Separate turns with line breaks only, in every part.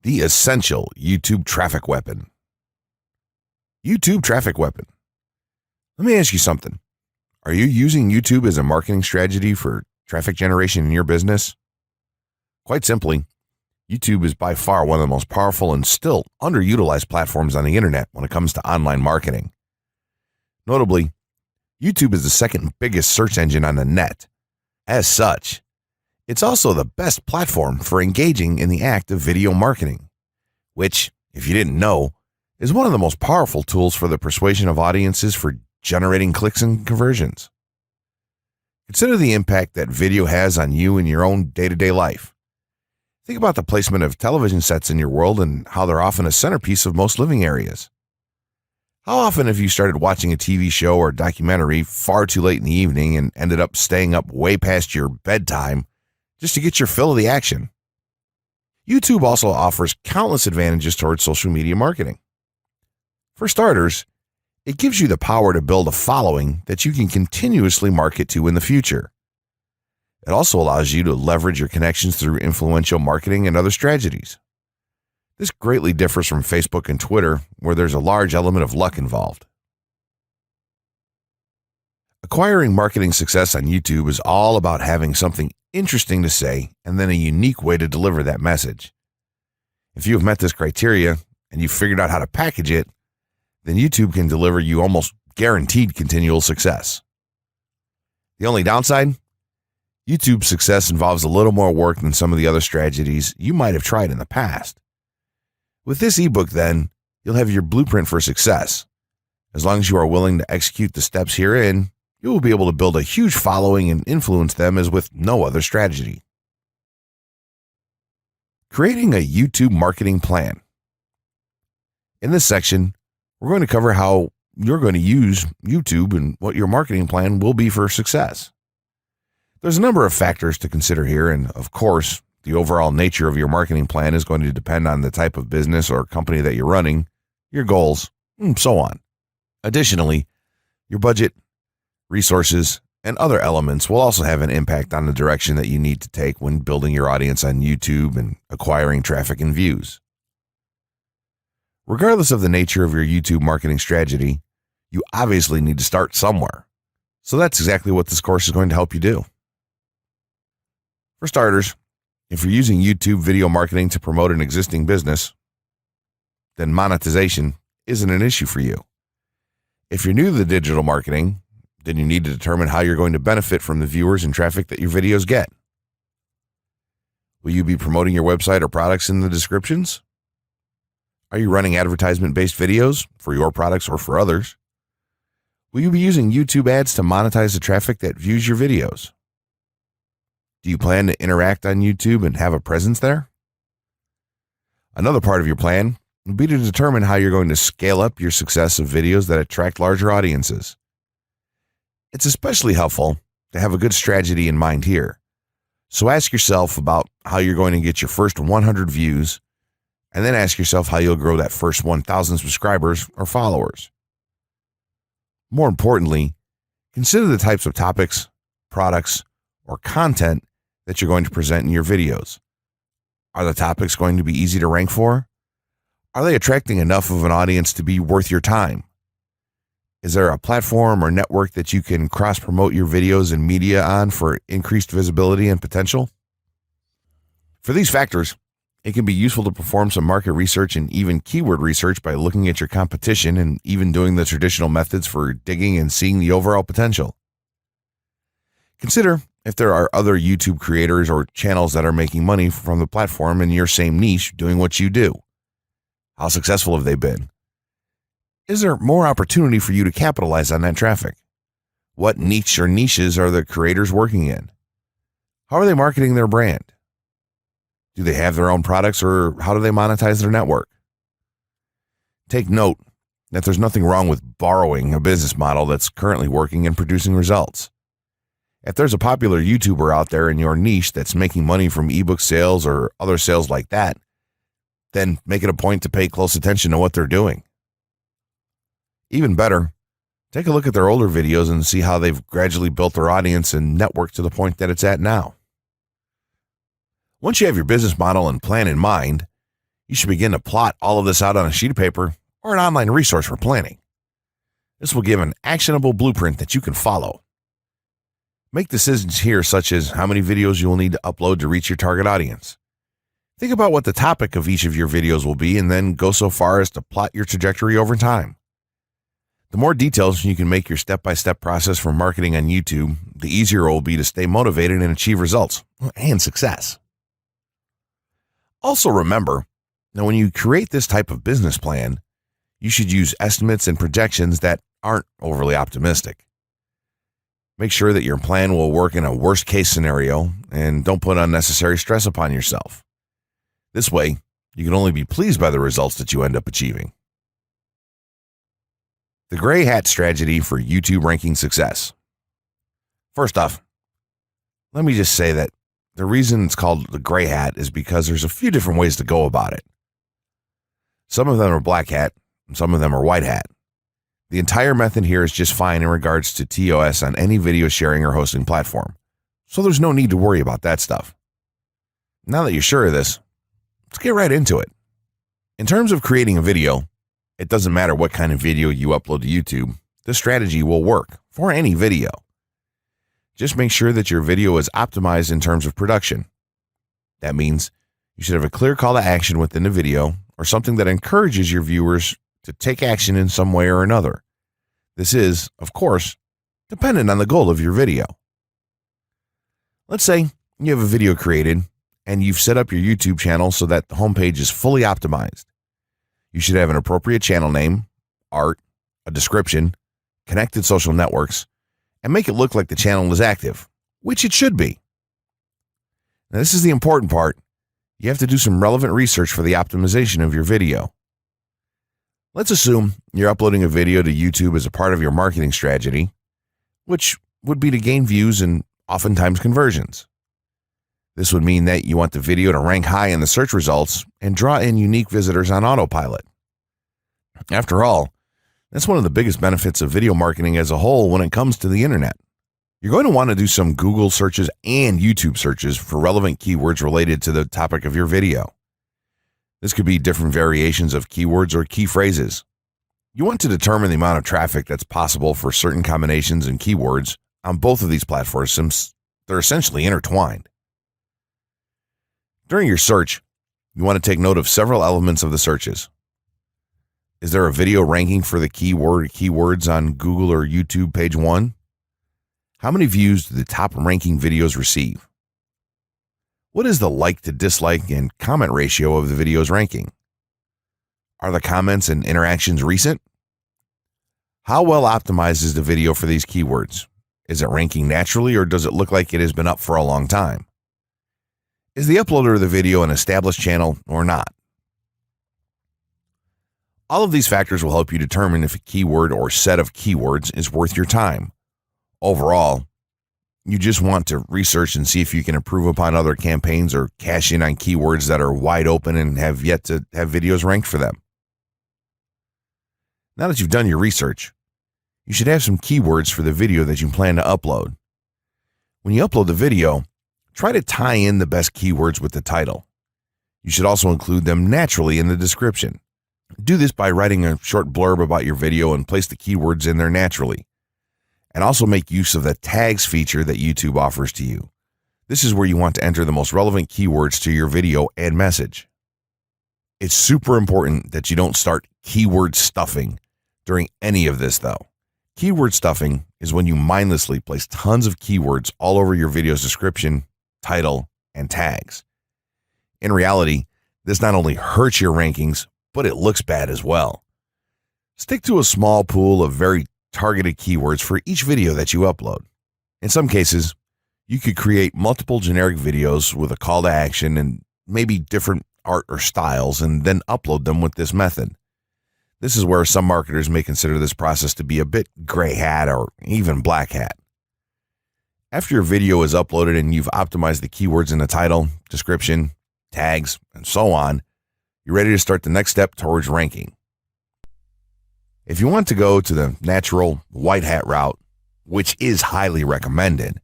The essential YouTube traffic weapon. YouTube traffic weapon. Let me ask you something. Are you using YouTube as a marketing strategy for traffic generation in your business? Quite simply, YouTube is by far one of the most powerful and still underutilized platforms on the internet when it comes to online marketing. Notably, YouTube is the second biggest search engine on the net. As such, it's also the best platform for engaging in the act of video marketing, which, if you didn't know, is one of the most powerful tools for the persuasion of audiences for generating clicks and conversions. Consider the impact that video has on you in your own day-to-day life. Think about the placement of television sets in your world and how they're often a centerpiece of most living areas. How often have you started watching a TV show or documentary far too late in the evening and ended up staying up way past your bedtime just to get your fill of the action? YouTube also offers countless advantages towards social media marketing. For starters, it gives you the power to build a following that you can continuously market to in the future. It also allows you to leverage your connections through influential marketing and other strategies. This greatly differs from Facebook and Twitter, where there's a large element of luck involved. Acquiring marketing success on YouTube is all about having something interesting to say and then a unique way to deliver that message. If you have met this criteria and you've figured out how to package it, then YouTube can deliver you almost guaranteed continual success. The only downside? YouTube's success involves a little more work than some of the other strategies you might have tried in the past. With this ebook, then, you'll have your blueprint for success. As long as you are willing to execute the steps herein, you will be able to build a huge following and influence them as with no other strategy. Creating a YouTube marketing plan. In this section, we're going to cover how you're going to use YouTube and what your marketing plan will be for success. There's a number of factors to consider here, and of course, the overall nature of your marketing plan is going to depend on the type of business or company that you're running, your goals, and so on. Additionally, your budget, resources, and other elements will also have an impact on the direction that you need to take when building your audience on YouTube and acquiring traffic and views. Regardless of the nature of your YouTube marketing strategy, you obviously need to start somewhere. So that's exactly what this course is going to help you do. For starters, if you're using YouTube video marketing to promote an existing business, then monetization isn't an issue for you. If you're new to the digital marketing, then you need to determine how you're going to benefit from the viewers and traffic that your videos get. Will you be promoting your website or products in the descriptions? Are you running advertisement-based videos for your products or for others? Will you be using YouTube ads to monetize the traffic that views your videos? Do you plan to interact on YouTube and have a presence there? Another part of your plan will be to determine how you're going to scale up your success of videos that attract larger audiences. It's especially helpful to have a good strategy in mind here. So ask yourself about how you're going to get your first 100 views, and then ask yourself how you'll grow that first 1,000 subscribers or followers. More importantly, consider the types of topics, products, or content that you're going to present in your videos. Are the topics going to be easy to rank for? Are they attracting enough of an audience to be worth your time? Is there a platform or network that you can cross-promote your videos and media on for increased visibility and potential? For these factors, it can be useful to perform some market research and even keyword research by looking at your competition and even doing the traditional methods for digging and seeing the overall potential. Consider if there are other YouTube creators or channels that are making money from the platform in your same niche doing what you do. How successful have they been? Is there more opportunity for you to capitalize on that traffic? What niche or niches are the creators working in? How are they marketing their brand? Do they have their own products, or how do they monetize their network? Take note that there's nothing wrong with borrowing a business model that's currently working and producing results. If there's a popular YouTuber out there in your niche that's making money from ebook sales or other sales like that, then make it a point to pay close attention to what they're doing. Even better, take a look at their older videos and see how they've gradually built their audience and network to the point that it's at now. Once you have your business model and plan in mind, You should begin to plot all of this out on a sheet of paper or an online resource for planning. This will give an actionable blueprint that you can follow. Make decisions here, such as how many videos you will need to upload to reach your target audience. Think about what the topic of each of your videos will be, and then go so far as to plot your trajectory over time. The more details you can make your step-by-step process for marketing on YouTube, the easier it will be to stay motivated and achieve results and success. Also remember, now when you create this type of business plan, you should use estimates and projections that aren't overly optimistic. Make sure that your plan will work in a worst-case scenario, and don't put unnecessary stress upon yourself. This way, you can only be pleased by the results that you end up achieving. The gray hat strategy for YouTube ranking success. First off, let me just say that the reason it's called the gray hat is because there's a few different ways to go about it. Some of them are black hat, and some of them are white hat. The entire method here is just fine in regards to TOS on any video sharing or hosting platform, so there's no need to worry about that stuff. Now that you're sure of this, let's get right into it. In terms of creating a video, it doesn't matter what kind of video you upload to YouTube, this strategy will work for any video. Just make sure that your video is optimized in terms of production. That means you should have a clear call to action within the video, or something that encourages your viewers to take action in some way or another. This is, of course, dependent on the goal of your video. Let's say you have a video created and you've set up your YouTube channel so that the homepage is fully optimized. You should have an appropriate channel name, art, a description, connected social networks, and make it look like the channel is active, which it should be. Now, this is the important part. You have to do some relevant research for the optimization of your video. Let's assume you're uploading a video to YouTube as a part of your marketing strategy, which would be to gain views and oftentimes conversions. This would mean that you want the video to rank high in the search results and draw in unique visitors on autopilot. After all, that's one of the biggest benefits of video marketing as a whole when it comes to the internet. You're going to want to do some Google searches and YouTube searches for relevant keywords related to the topic of your video. This could be different variations of keywords or key phrases. You want to determine the amount of traffic that's possible for certain combinations and keywords on both of these platforms since they're essentially intertwined. During your search, you want to take note of several elements of the searches. Is there a video ranking for the keyword or keywords on Google or YouTube page 1? How many views do the top ranking videos receive? What is the like to dislike and comment ratio of the video's ranking? Are the comments and interactions recent? How well optimized is the video for these keywords? Is it ranking naturally, or does it look like it has been up for a long time? Is the uploader of the video an established channel or not? All of these factors will help you determine if a keyword or set of keywords is worth your time. Overall, you just want to research and see if you can improve upon other campaigns or cash in on keywords that are wide open and have yet to have videos ranked for them. Now that you've done your research, you should have some keywords for the video that you plan to upload. When you upload the video, try to tie in the best keywords with the title. You should also include them naturally in the description. Do this by writing a short blurb about your video and place the keywords in there naturally. And also make use of the tags feature that YouTube offers to you. This is where you want to enter the most relevant keywords to your video and message. It's super important that you don't start keyword stuffing during any of this though. Keyword stuffing is when you mindlessly place tons of keywords all over your video's description, title, and tags. In reality, this not only hurts your rankings, but it looks bad as well. Stick to a small pool of very targeted keywords for each video that you upload. In some cases, you could create multiple generic videos with a call to action and maybe different art or styles and then upload them with this method. This is where some marketers may consider this process to be a bit gray hat or even black hat. After your video is uploaded and you've optimized the keywords in the title, description, tags, and so on, you're ready to start the next step towards ranking. If you want to go to the natural white hat route, which is highly recommended,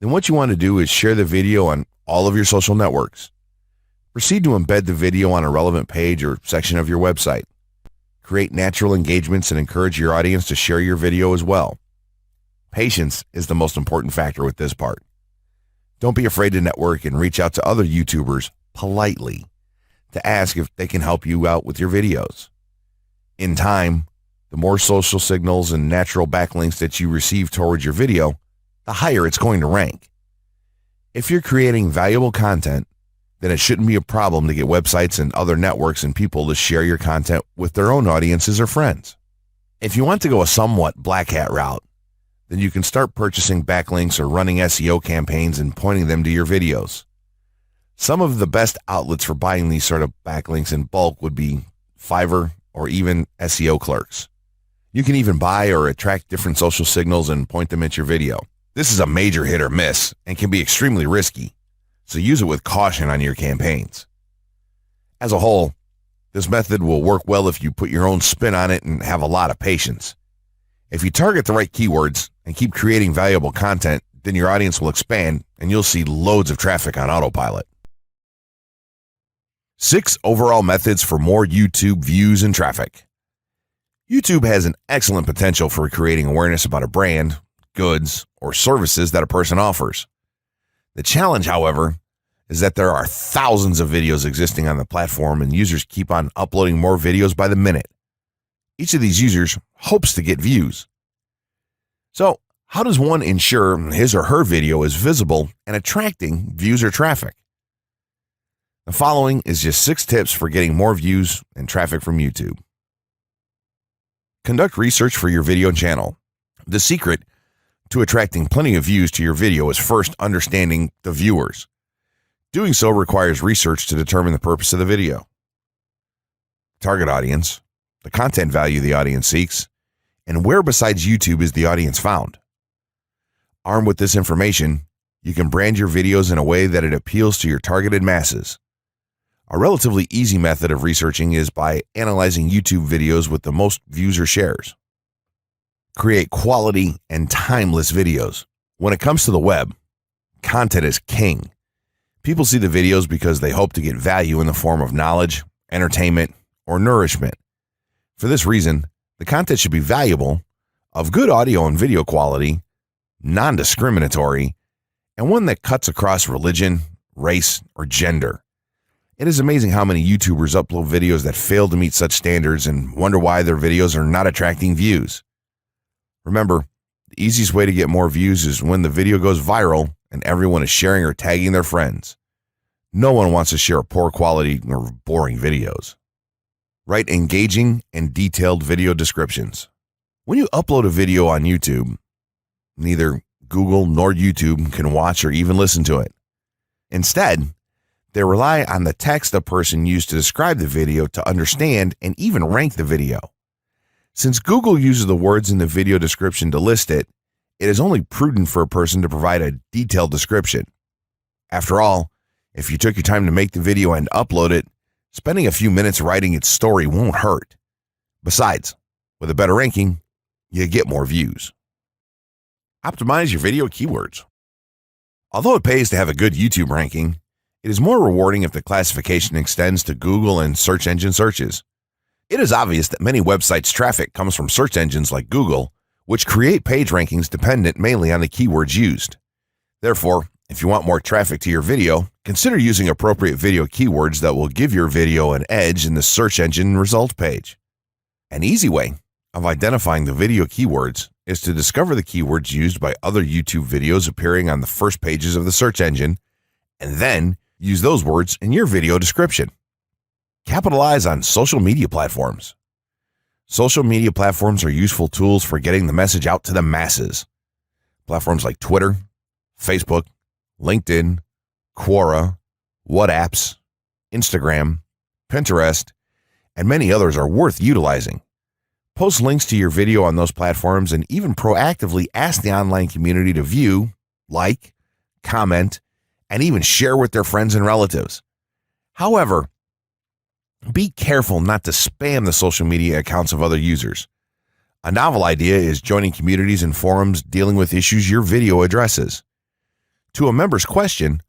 then what you want to do is share the video on all of your social networks. Proceed to embed the video on a relevant page or section of your website. Create natural engagements and encourage your audience to share your video as well. Patience is the most important factor with this part. Don't be afraid to network and reach out to other YouTubers politely to ask if they can help you out with your videos. In time, the more social signals and natural backlinks that you receive towards your video, the higher it's going to rank. If you're creating valuable content, then it shouldn't be a problem to get websites and other networks and people to share your content with their own audiences or friends. If you want to go a somewhat black hat route, then you can start purchasing backlinks or running SEO campaigns and pointing them to your videos. Some of the best outlets for buying these sort of backlinks in bulk would be Fiverr or even SEO clerks. You can even buy or attract different social signals and point them at your video. This is a major hit or miss and can be extremely risky, so use it with caution on your campaigns. As a whole, this method will work well if you put your own spin on it and have a lot of patience. If you target the right keywords and keep creating valuable content, then your audience will expand and you'll see loads of traffic on autopilot. 6 overall methods for more YouTube views and traffic. YouTube has an excellent potential for creating awareness about a brand, goods, or services that a person offers. The challenge, however, is that there are thousands of videos existing on the platform and users keep on uploading more videos by the minute. Each of these users hopes to get views. So, how does one ensure his or her video is visible and attracting views or traffic? The following is just 6 tips for getting more views and traffic from YouTube. Conduct research for your video channel. The secret to attracting plenty of views to your video is first understanding the viewers. Doing so requires research to determine the purpose of the video, target audience, the content value the audience seeks, and where besides YouTube is the audience found. Armed with this information, you can brand your videos in a way that it appeals to your targeted masses. A relatively easy method of researching is by analyzing YouTube videos with the most views or shares. Create quality and timeless videos. When it comes to the web, content is king. People see the videos because they hope to get value in the form of knowledge, entertainment, or nourishment. For this reason, the content should be valuable, of good audio and video quality, non-discriminatory, and one that cuts across religion, race, or gender. It is amazing how many YouTubers upload videos that fail to meet such standards and wonder why their videos are not attracting views. Remember, the easiest way to get more views is when the video goes viral and everyone is sharing or tagging their friends. No one wants to share poor quality or boring videos. Write engaging and detailed video descriptions. When you upload a video on YouTube, neither Google nor YouTube can watch or even listen to it. Instead, they rely on the text a person used to describe the video to understand and even rank the video. Since Google uses the words in the video description to list it, it is only prudent for a person to provide a detailed description. After all, if you took your time to make the video and upload it, spending a few minutes writing its story won't hurt. Besides, with a better ranking, you get more views. Optimize your video keywords. Although it pays to have a good YouTube ranking, it is more rewarding if the classification extends to Google and search engine searches. It is obvious that many websites' traffic comes from search engines like Google, which create page rankings dependent mainly on the keywords used. Therefore, if you want more traffic to your video, consider using appropriate video keywords that will give your video an edge in the search engine result page. An easy way of identifying the video keywords is to discover the keywords used by other YouTube videos appearing on the first pages of the search engine, and then use those words in your video description. Capitalize on social media platforms. Social media platforms are useful tools for getting the message out to the masses. Platforms like Twitter, Facebook, LinkedIn, Quora, WhatsApp, Instagram, Pinterest, and many others are worth utilizing. Post links to your video on those platforms and even proactively ask the online community to view, like, comment, and even share with their friends and relatives. However, be careful not to spam the social media accounts of other users. A novel idea is joining communities and forums dealing with issues your video addresses. To a member's question,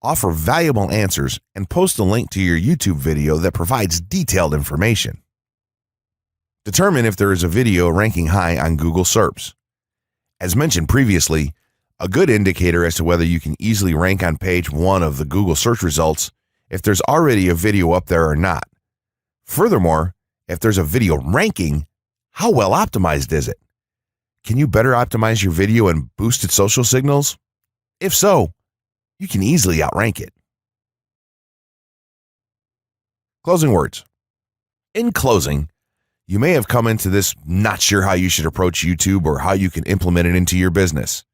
offer valuable answers, and post a link to your YouTube video that provides detailed information. Determine if there is a video ranking high on Google SERPs. As mentioned previously, a good indicator as to whether you can easily rank on page 1 of the Google search results if there's already a video up there or not. Furthermore, if there's a video ranking, how well optimized is it? Can you better optimize your video and boost its social signals? If so, you can easily outrank it. Closing words. In closing, you may have come into this not sure how you should approach YouTube or how you can implement it into your business.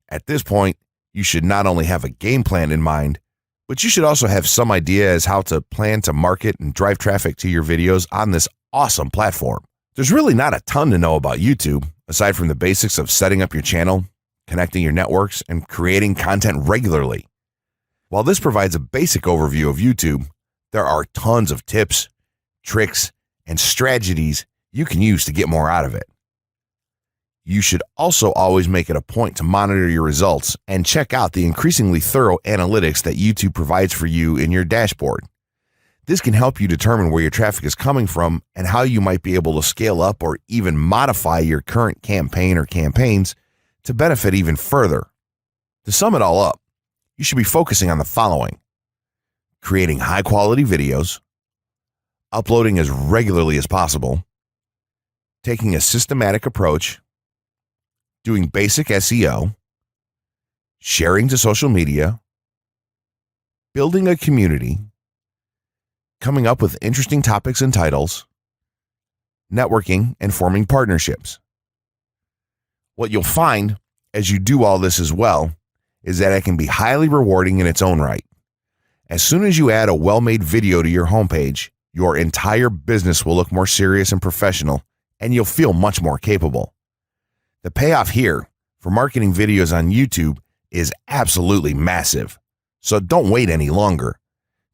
At this point, you should not only have a game plan in mind, but you should also have some idea as how to plan to market and drive traffic to your videos on this awesome platform. There's really not a ton to know about YouTube, aside from the basics of setting up your channel, connecting your networks, and creating content regularly. While this provides a basic overview of YouTube, there are tons of tips, tricks, and strategies you can use to get more out of it. You should also always make it a point to monitor your results and check out the increasingly thorough analytics that YouTube provides for you in your dashboard. This can help you determine where your traffic is coming from and how you might be able to scale up or even modify your current campaign or campaigns to benefit even further. To sum it all up, you should be focusing on the following: creating high-quality videos, uploading as regularly as possible, taking a systematic approach, doing basic SEO, sharing to social media, building a community, coming up with interesting topics and titles, networking, and forming partnerships. What you'll find as you do all this as well is that it can be highly rewarding in its own right. As soon as you add a well-made video to your homepage, your entire business will look more serious and professional, and you'll feel much more capable. The payoff here for marketing videos on YouTube is absolutely massive. So don't wait any longer.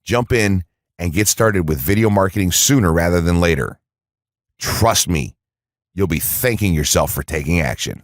Jump in and get started with video marketing sooner rather than later. Trust me, you'll be thanking yourself for taking action.